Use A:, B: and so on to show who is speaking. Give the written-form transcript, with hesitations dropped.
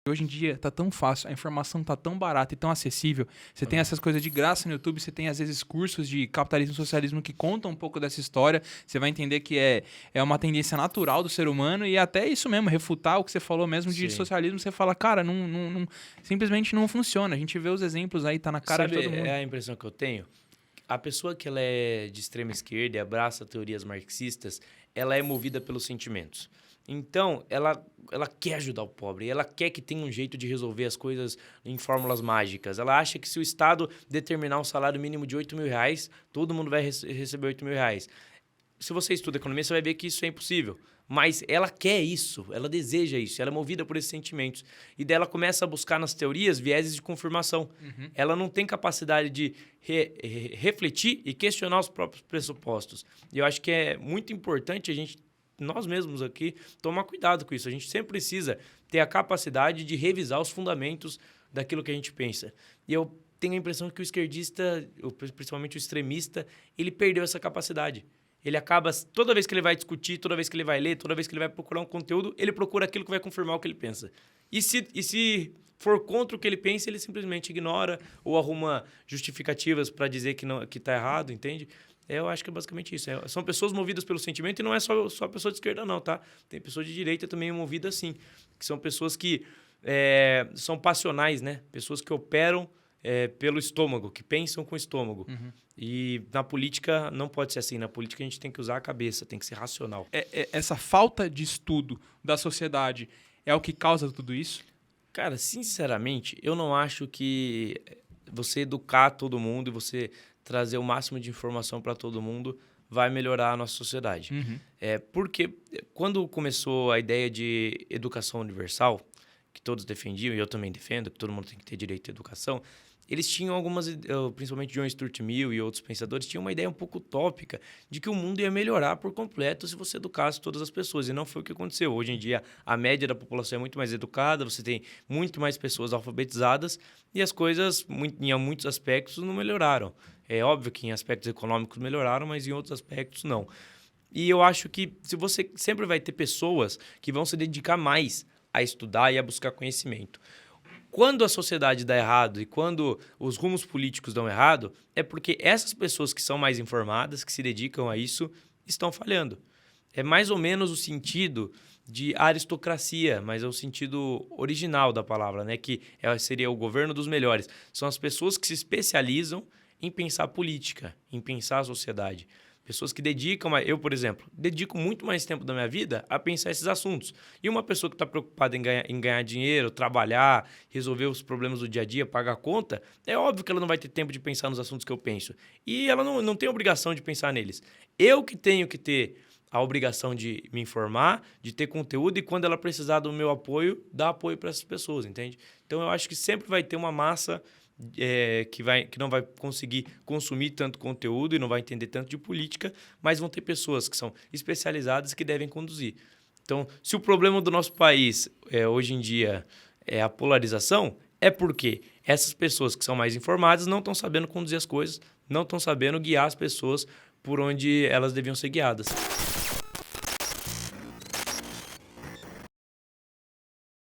A: Hoje em dia tá tão fácil, a informação tá tão barata e tão acessível. Você tem essas coisas de graça no YouTube, você tem às vezes cursos de capitalismo e socialismo que contam um pouco dessa história. Você vai entender que é uma tendência natural do ser humano e até isso mesmo, refutar o que você falou mesmo de
B: Sim.
A: socialismo, você fala, cara, simplesmente não funciona. A gente vê os exemplos aí, tá na cara de todo mundo.
B: É a impressão que eu tenho? A pessoa que ela é de extrema esquerda e abraça teorias marxistas, ela é movida pelos sentimentos. Então, ela quer ajudar o pobre, ela quer que tenha um jeito de resolver as coisas em fórmulas mágicas. Ela acha que se o Estado determinar um salário mínimo de R$ 8.000, todo mundo vai receber R$ 8.000. Se você estuda economia, você vai ver que isso é impossível. Mas ela quer isso, ela deseja isso, ela é movida por esses sentimentos. E daí ela começa a buscar nas teorias vieses de confirmação. Ela não tem capacidade de refletir e questionar os próprios pressupostos. E eu acho que é muito importante nós mesmos aqui, tomar cuidado com isso. A gente sempre precisa ter a capacidade de revisar os fundamentos daquilo que a gente pensa. E eu tenho a impressão que o esquerdista, principalmente o extremista, ele perdeu essa capacidade. Ele acaba, toda vez que ele vai discutir, toda vez que ele vai ler, toda vez que ele vai procurar um conteúdo, ele procura aquilo que vai confirmar o que ele pensa. E se for contra o que ele pensa, ele simplesmente ignora ou arruma justificativas para dizer que está errado, entende? Eu acho que é basicamente isso. São pessoas movidas pelo sentimento e não é só pessoa de esquerda, não, tá? Tem pessoa de direita também movida assim, que são pessoas que são passionais, né? Pessoas que operam pelo estômago, que pensam com o estômago. E na política não pode ser assim. Na política a gente tem que usar a cabeça, tem que ser racional.
A: Essa falta de estudo da sociedade é o que causa tudo isso?
B: Cara, sinceramente, eu não acho que você educar todo mundo e você trazer o máximo de informação para todo mundo vai melhorar a nossa sociedade. Porque quando começou a ideia de educação universal, que todos defendiam, e eu também defendo, que todo mundo tem que ter direito à educação, eles tinham principalmente John Stuart Mill e outros pensadores, tinham uma ideia um pouco utópica de que o mundo ia melhorar por completo se você educasse todas as pessoas. E não foi o que aconteceu. Hoje em dia, a média da população é muito mais educada, você tem muito mais pessoas alfabetizadas e as coisas, em muitos aspectos, não melhoraram. É óbvio que em aspectos econômicos melhoraram, mas em outros aspectos não. E eu acho que se você sempre vai ter pessoas que vão se dedicar mais a estudar e a buscar conhecimento. Quando a sociedade dá errado e quando os rumos políticos dão errado, é porque essas pessoas que são mais informadas, que se dedicam a isso, estão falhando. É mais ou menos o sentido de aristocracia, mas é o sentido original da palavra, né? Que seria o governo dos melhores. São as pessoas que se especializam em pensar política, em pensar a sociedade. Pessoas que dedicam... Eu, por exemplo, dedico muito mais tempo da minha vida a pensar esses assuntos. E uma pessoa que está preocupada em ganhar dinheiro, trabalhar, resolver os problemas do dia a dia, pagar a conta, é óbvio que ela não vai ter tempo de pensar nos assuntos que eu penso. E ela não tem obrigação de pensar neles. Eu que tenho que ter a obrigação de me informar, de ter conteúdo e quando ela precisar do meu apoio, dar apoio para essas pessoas, entende? Então, eu acho que sempre vai ter uma massa... que não vai conseguir consumir tanto conteúdo e não vai entender tanto de política, mas vão ter pessoas que são especializadas que devem conduzir. Então, se o problema do nosso país hoje em dia é a polarização, é porque essas pessoas que são mais informadas não estão sabendo conduzir as coisas, não estão sabendo guiar as pessoas por onde elas deviam ser guiadas.